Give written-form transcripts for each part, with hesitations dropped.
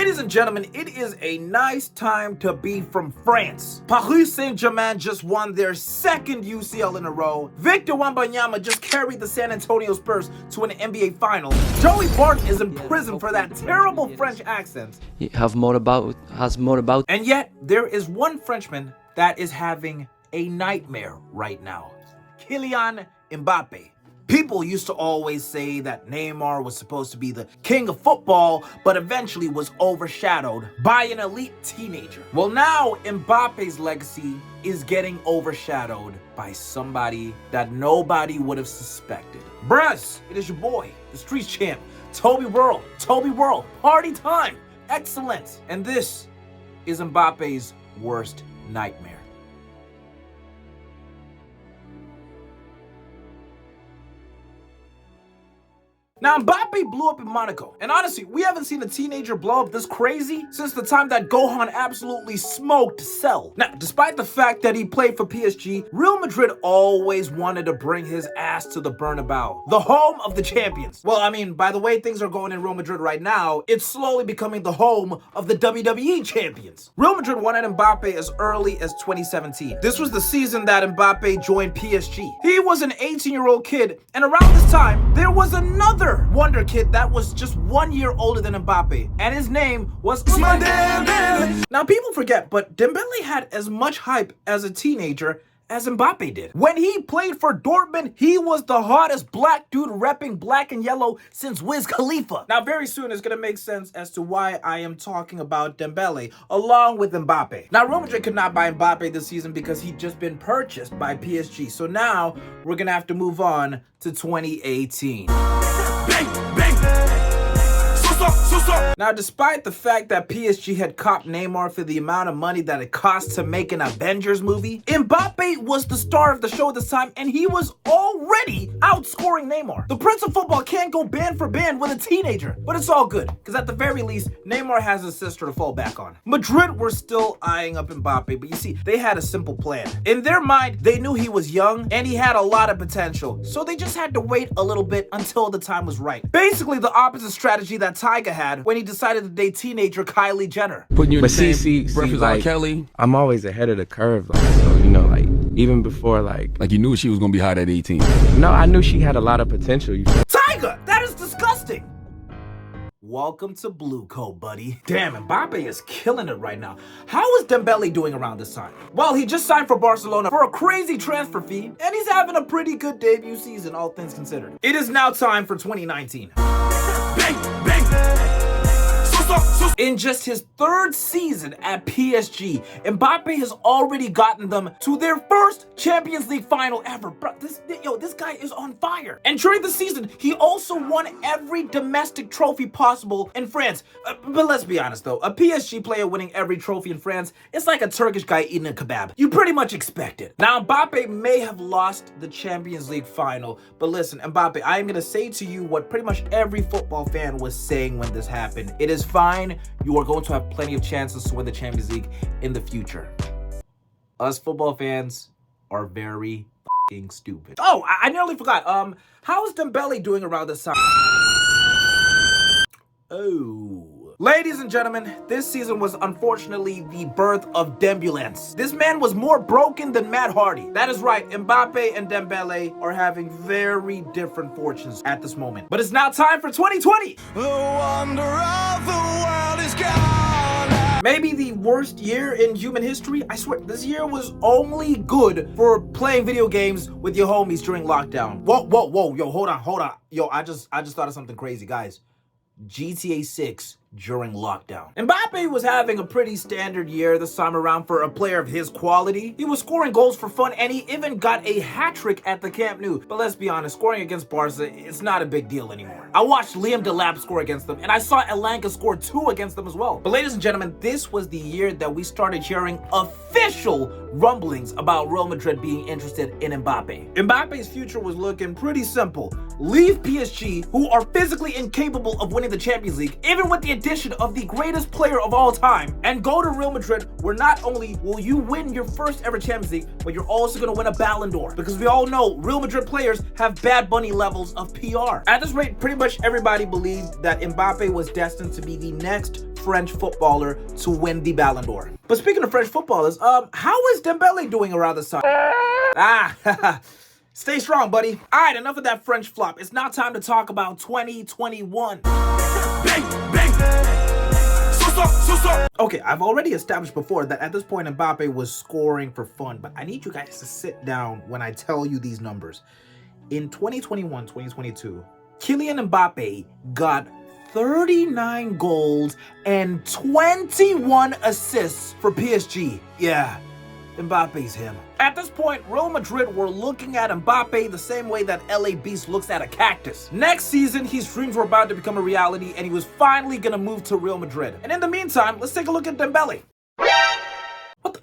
Ladies and gentlemen, it is a nice time to be from France. Paris Saint-Germain just won their second UCL in a row. Victor Wembanyama just carried the San Antonio Spurs to an NBA final. Joey Barton is in prison for that terrible French accent. Has more about. And yet, there is one Frenchman that is having a nightmare right now. Kylian Mbappé. People used to always say that Neymar was supposed to be the king of football, but eventually was overshadowed by an elite teenager. Well, now Mbappe's legacy is getting overshadowed by somebody that nobody would have suspected. Bruh, it is your boy, the Streets champ, Toby World, party time, excellent. And this is Mbappe's worst nightmare. Now, Mbappé blew up in Monaco, and honestly, we haven't seen a teenager blow up this crazy since the time that Gohan absolutely smoked Cell. Now, despite the fact that he played for PSG, Real Madrid always wanted to bring his ass to the Bernabeu, the home of the champions. Well, I mean, by the way things are going in Real Madrid right now, it's slowly becoming the home of the WWE champions. Real Madrid wanted Mbappé as early as 2017. This was the season that Mbappé joined PSG. He was an 18-year-old kid, and around this time, there was another wonder kid that was just 1 year older than Mbappé, and his name was Dembélé. Now, people forget, but Dembélé had as much hype as a teenager as Mbappé did. When he played for Dortmund, he was the hottest black dude repping black and yellow since Wiz Khalifa. Now, very soon it's gonna make sense as to why I am talking about Dembélé along with Mbappé. Now, Real Madrid could not buy Mbappé this season because he'd just been purchased by PSG. So now we're gonna have to move on to 2018. Now, despite the fact that PSG had copped Neymar for the amount of money that it cost to make an Avengers movie, Mbappé was the star of the show this time, and he was already outscoring Neymar. The Prince of Football can't go band for band with a teenager, but it's all good, because at the very least, Neymar has his sister to fall back on. Madrid were still eyeing up Mbappé, but you see, they had a simple plan. In their mind, they knew he was young, and he had a lot of potential, so they just had to wait a little bit until the time was right. Basically, the opposite strategy that Saga had when he decided to date teenager Kylie Jenner. Putting you in the same breath as R. Kelly. I'm always ahead of the curve, like, so, you know, like, even before, like you knew she was gonna be hot at 18. No, I knew she had a lot of potential. Tiger, that is disgusting. Welcome to Blue Coat, buddy. Damn, Mbappé is killing it right now. How is Dembélé doing around this time? Well, he just signed for Barcelona for a crazy transfer fee, and he's having a pretty good debut season, all things considered. It is now time for 2019. Bang, bang. In just his third season at PSG, Mbappé has already gotten them to their first Champions League final ever. Bro, this guy is on fire. And during the season, he also won every domestic trophy possible in France. But let's be honest though, a PSG player winning every trophy in France is like a Turkish guy eating a kebab. You pretty much expect it. Now, Mbappé may have lost the Champions League final, but listen, Mbappé, I am gonna say to you what pretty much every football fan was saying when this happened. It is fine. You are going to have plenty of chances to win the Champions League in the future. Us football fans are very f***ing stupid. Oh, I nearly forgot. How is Dembélé doing around this time? Oh. Ladies and gentlemen, this season was unfortunately the birth of Dembélé. This man was more broken than Matt Hardy. That is right, Mbappé and Dembélé are having very different fortunes at this moment. But it's now time for 2020. The wonder of the world is gone. Maybe the worst year in human history. I swear, this year was only good for playing video games with your homies during lockdown. Whoa, yo, hold on. Yo, I just thought of something crazy, guys. GTA 6 during lockdown. Mbappé was having a pretty standard year this time around for a player of his quality. He was scoring goals for fun, and he even got a hat-trick at the Camp Nou. But let's be honest, scoring against Barca, it's not a big deal anymore. I watched Liam Delap score against them, and I saw Elanga score 2 against them as well. But ladies and gentlemen, this was the year that we started hearing official rumblings about Real Madrid being interested in Mbappé. Mbappe's future was looking pretty simple. Leave PSG, who are physically incapable of winning the Champions League, even with the addition of the greatest player of all time, and go to Real Madrid, where not only will you win your first ever Champions League, but you're also going to win a Ballon d'Or, because we all know Real Madrid players have Bad Bunny levels of PR. At this rate, pretty much everybody believed that Mbappé was destined to be the next French footballer to win the Ballon d'Or. But speaking of French footballers, how is Dembélé doing around this time? Stay strong, buddy. All right, enough of that French flop. It's now time to talk about 2021. Bang, bang. Okay, I've already established before that at this point Mbappe was scoring for fun, but I need you guys to sit down when I tell you these numbers. In 2021, 2022, Kylian Mbappe got 39 goals and 21 assists for PSG. Yeah, Mbappe's him. At this point, Real Madrid were looking at Mbappe the same way that LA Beast looks at a cactus. Next season, his dreams were about to become a reality, and he was finally gonna move to Real Madrid. And in the meantime, let's take a look at Dembélé. What the?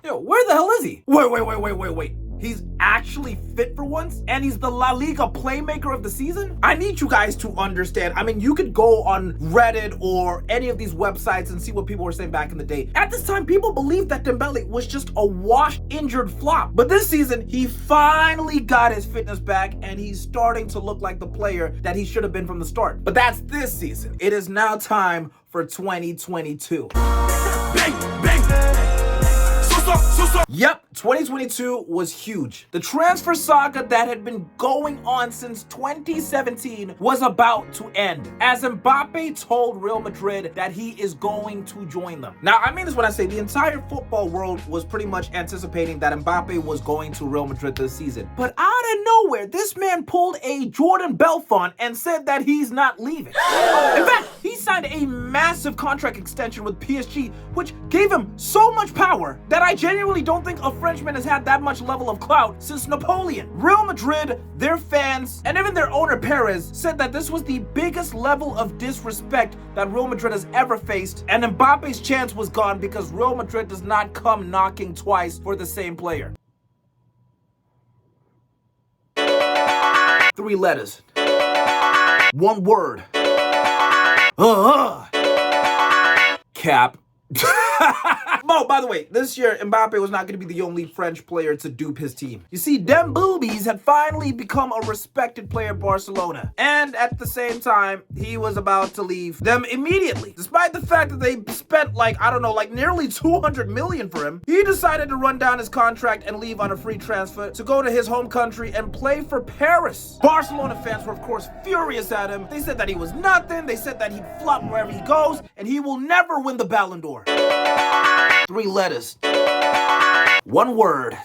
Yo, where the hell is he? Wait. He's actually fit for once? And he's the La Liga playmaker of the season? I need you guys to understand. I mean, you could go on Reddit or any of these websites and see what people were saying back in the day. At this time, people believed that Dembélé was just a washed, injured flop. But this season, he finally got his fitness back and he's starting to look like the player that he should have been from the start. But that's this season. It is now time for 2022. Bang, bang. Yep, 2022 was huge. The transfer saga that had been going on since 2017 was about to end, as Mbappe told Real Madrid that he is going to join them. Now, I mean this when I say the entire football world was pretty much anticipating that Mbappe was going to Real Madrid this season. But out of nowhere, this man pulled a Jordan Belfont and said that he's not leaving. In fact, he signed a massive contract extension with PSG, which gave him so much power that I genuinely don't think a Frenchman has had that much level of clout since Napoleon. Real Madrid, their fans, and even their owner Perez said that this was the biggest level of disrespect that Real Madrid has ever faced, and Mbappe's chance was gone because Real Madrid does not come knocking twice for the same player. 3 letters. 1 word. Cap. Oh, by the way, this year, Mbappe was not going to be the only French player to dupe his team. You see, Dembélé had finally become a respected player at Barcelona. And at the same time, he was about to leave them immediately. Despite the fact that they spent nearly 200 million for him, he decided to run down his contract and leave on a free transfer to go to his home country and play for Paris. Barcelona fans were, of course, furious at him. They said that he was nothing. They said that he'd flop wherever he goes, and he will never win the Ballon d'Or. 3 letters. 1 word.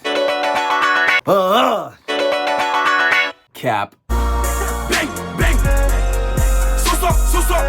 Cap. Bang, bang.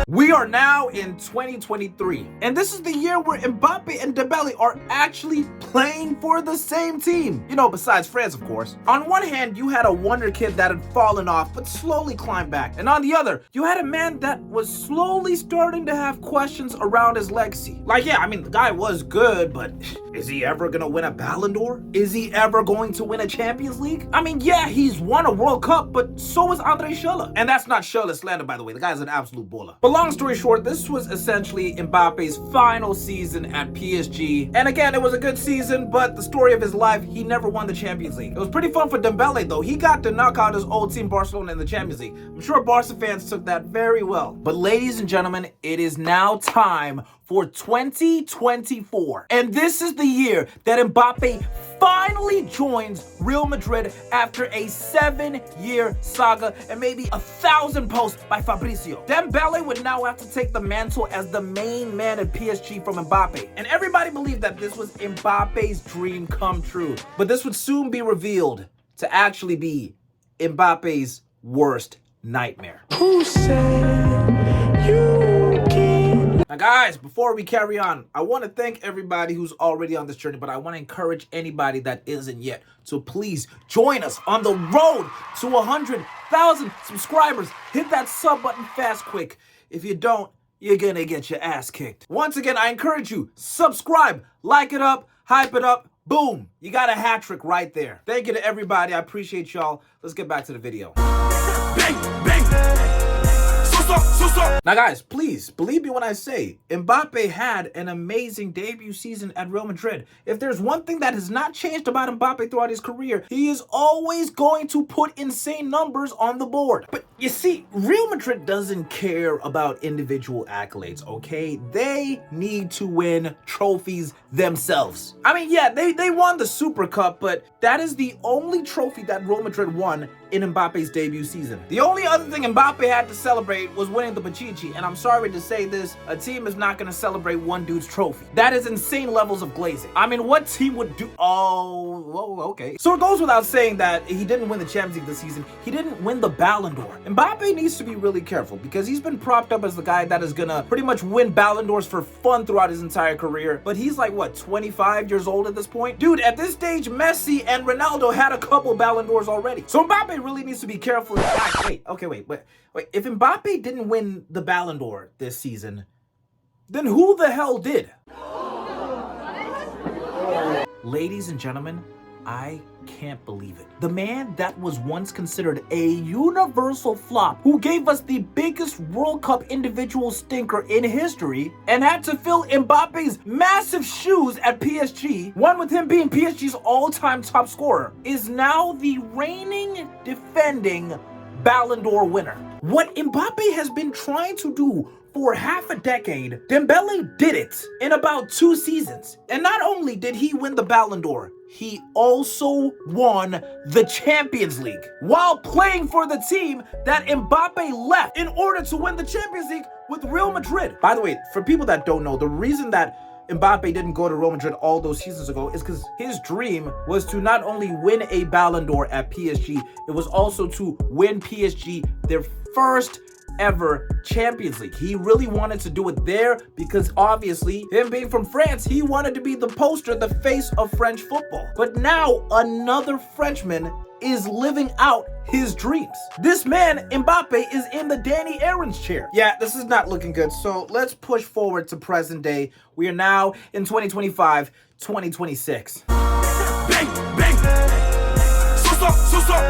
We are now in 2023, and this is the year where Mbappe and Dembélé are actually playing for the same team. You know, besides France, of course. On one hand, you had a wonder kid that had fallen off, but slowly climbed back. And on the other, you had a man that was slowly starting to have questions around his legacy. Like, yeah, I mean, the guy was good, but is he ever gonna win a Ballon d'Or? Is he ever going to win a Champions League? I mean, yeah, he's won a World Cup, but so is Andre Schürrle. And that's not Schürrle slander, by the way. The guy's an absolute baller. But long story short, this was essentially Mbappe's final season at PSG. And again, it was a good season, but the story of his life, he never won the Champions League. It was pretty fun for Dembélé, though. He got to knock out his old team Barcelona in the Champions League. I'm sure Barca fans took that very well. But ladies and gentlemen, it is now time for 2024. And this is the year that Mbappe finally joins Real Madrid after a 7-year saga and maybe 1,000 posts by Fabrizio. Dembélé would now have to take the mantle as the main man at PSG from Mbappe. And everybody believed that this was Mbappe's dream come true. But this would soon be revealed to actually be Mbappe's worst nightmare. Who said you can? Now guys, before we carry on, I want to thank everybody who's already on this journey, but I want to encourage anybody that isn't yet. So please join us on the road to 100,000 subscribers. Hit that sub button fast quick. If you don't, you're gonna get your ass kicked. Once again, I encourage you, subscribe, like it up, hype it up. Boom, you got a hat trick right there. Thank you to everybody. I appreciate y'all. Let's get back to the video. Bang, bang. Now guys, please believe me when I say Mbappe had an amazing debut season at Real Madrid. If there's one thing that has not changed about Mbappe throughout his career, he is always going to put insane numbers on the board. But You see, Real Madrid doesn't care about individual accolades, okay? They need to win trophies themselves. I mean, yeah, they won the Super Cup, but that is the only trophy that Real Madrid won in Mbappe's debut season. The only other thing Mbappe had to celebrate was winning the Pichichi, and I'm sorry to say this, a team is not going to celebrate one dude's trophy. That is insane levels of glazing. I mean, what team would do? Oh, whoa, okay. So it goes without saying that he didn't win the Champions League this season. He didn't win the Ballon d'Or. Mbappe needs to be really careful because he's been propped up as the guy that is gonna pretty much win Ballon d'Ors for fun throughout his entire career. But he's like, what, 25 years old at this point? Dude, at this stage, Messi and Ronaldo had a couple Ballon d'Ors already. So Mbappe really needs to be careful. Wait. If Mbappe didn't win the Ballon d'Or this season, then who the hell did? Ladies and gentlemen, I can't believe it. The man that was once considered a universal flop, who gave us the biggest World Cup individual stinker in history and had to fill Mbappe's massive shoes at PSG, one with him being PSG's all-time top scorer, is now the reigning, defending Ballon d'Or winner. What Mbappe has been trying to do for half a decade, Dembélé did it in about 2 seasons. And not only did he win the Ballon d'Or, he also won the Champions League while playing for the team that Mbappe left in order to win the Champions League with Real Madrid. By the way, for people that don't know, the reason that Mbappe didn't go to Real Madrid all those seasons ago is because his dream was to not only win a Ballon d'Or at PSG, it was also to win PSG their first ever Champions League. He really wanted to do it there because obviously, him being from France, he wanted to be the poster, the face of French football. But now another Frenchman is living out his dreams. This man, Mbappe, is in the Danny Aaron's chair. Yeah, this is not looking good. So let's push forward to present day. We are now in 2025, 2026. Bang, bang.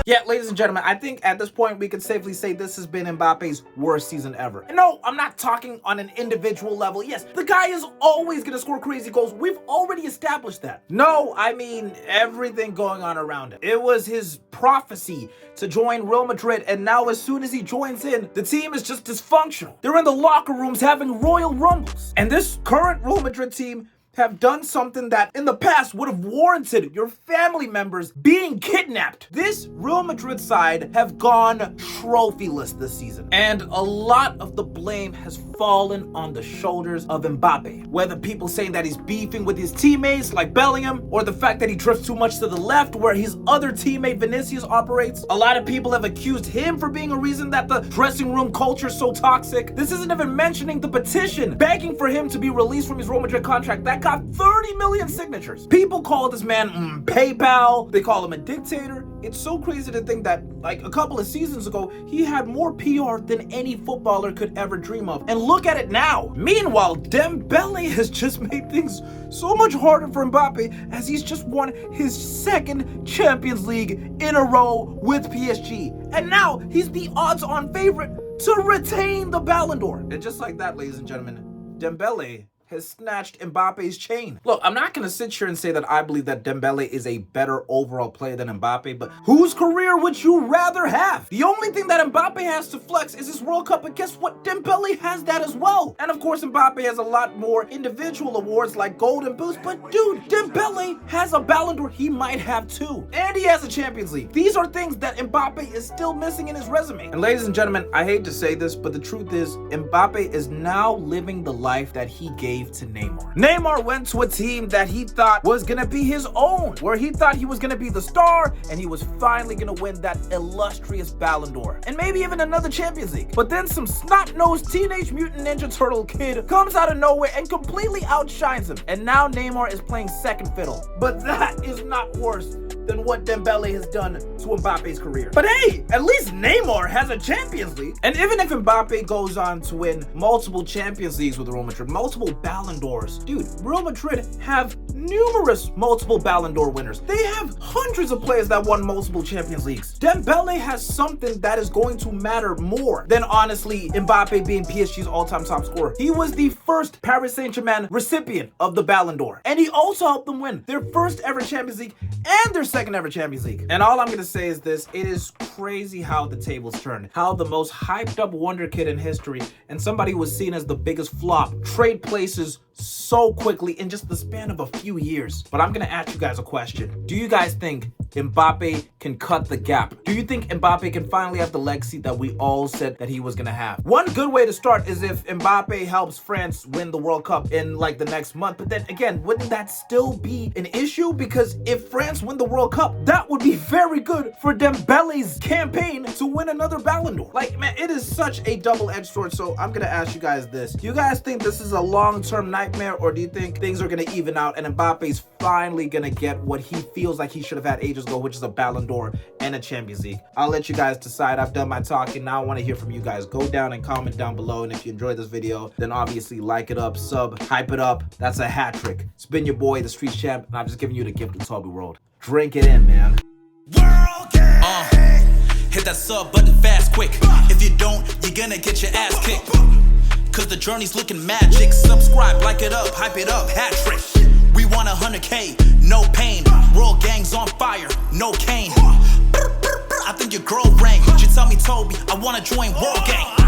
Yeah, ladies and gentlemen, I think at this point we can safely say this has been Mbappe's worst season ever. And no, I'm not talking on an individual level. Yes, the guy is always gonna score crazy goals. We've already established that. No, I mean everything going on around him. It was his prophecy to join Real Madrid, and now as soon as he joins in, the team is just dysfunctional. They're in the locker rooms having Royal Rumbles. And this current Real Madrid team have done something that in the past would have warranted your family members being kidnapped. This Real Madrid side have gone trophyless this season, and a lot of the blame has fallen on the shoulders of Mbappe. Whether people saying that he's beefing with his teammates like Bellingham, or the fact that he drifts too much to the left where his other teammate Vinicius operates. A lot of people have accused him for being a reason that the dressing room culture is so toxic. This isn't even mentioning the petition begging for him to be released from his Real Madrid contract that got 30 million signatures. People call this man PayPal. They call him a dictator. It's so crazy to think that like a couple of seasons ago, he had more PR than any footballer could ever dream of. And look at it now. Meanwhile, Dembélé has just made things so much harder for Mbappe as he's just won his 2nd Champions League in a row with PSG. And now he's the odds-on favorite to retain the Ballon d'Or. And just like that, ladies and gentlemen, Dembélé has snatched Mbappe's chain. Look, I'm not going to sit here and say that I believe that Dembélé is a better overall player than Mbappe, but whose career would you rather have? The only thing that Mbappe has to flex is his World Cup, but guess what? Dembélé has that as well. And of course, Mbappe has a lot more individual awards like Golden Boots, but dude, Dembélé has a Ballon d'Or. He might have 2. And he has a Champions League. These are things that Mbappe is still missing in his resume. And ladies and gentlemen, I hate to say this, but the truth is, Mbappe is now living the life that he gave to Neymar. Neymar went to a team that he thought was gonna be his own, where he thought he was gonna be the star, and he was finally gonna win that illustrious Ballon d'Or, and maybe even another Champions League. But then some snot-nosed Teenage Mutant Ninja Turtle kid comes out of nowhere and completely outshines him, and now Neymar is playing second fiddle. But that is not worse than what Dembélé has done to Mbappe's career. But hey, at least Neymar has a Champions League. And even if Mbappe goes on to win multiple Champions Leagues with Real Madrid, multiple Ballon d'Ors, dude, Real Madrid have numerous multiple Ballon d'Or winners. They have hundreds of players that won multiple Champions Leagues. Dembélé has something that is going to matter more than honestly Mbappe being PSG's all-time top scorer. He was the first Paris Saint-Germain recipient of the Ballon d'Or, and he also helped them win their first ever Champions League and their second ever Champions League. And all I'm gonna say is this: it is crazy how the tables turned, how the most hyped up wonder kid in history and somebody who was seen as the biggest flop trade places so quickly in just the span of a few years. But I'm gonna ask you guys a question. Do you guys think Mbappe can cut the gap? Do you think Mbappe can finally have the legacy that we all said that he was gonna have? One good way to start is if Mbappe helps France win the World Cup in like the next month. But then again, wouldn't that still be an issue? Because if France win the World Cup, that would be very good for Dembele's campaign to win another Ballon d'Or. Like, man, it is such a double-edged sword. So I'm gonna ask you guys this. Do you guys think this is a long-term nightmare, or do you think things are gonna even out and Mbappe's finally gonna get what he feels like he should have had ages ago, which is a Ballon d'Or and a Champions League? I'll let you guys decide. I've done my talking. Now I want to hear from you guys. Go down and comment down below, and if you enjoyed this video, then obviously like it up, sub, hype it up. That's a hat trick. It's been your boy, the Streets Champ, and I've just given you the gift of Toby World. Drink it in, man. Hit that sub button fast, quick. If you don't, you're gonna get your ass kicked. Cause the journey's looking magic. Subscribe, like it up, hype it up, hat trick. We want 100K, no pain. Royal gang's on fire, no cane. I think your girl rang. She tell me, Toby, I wanna join World Gang.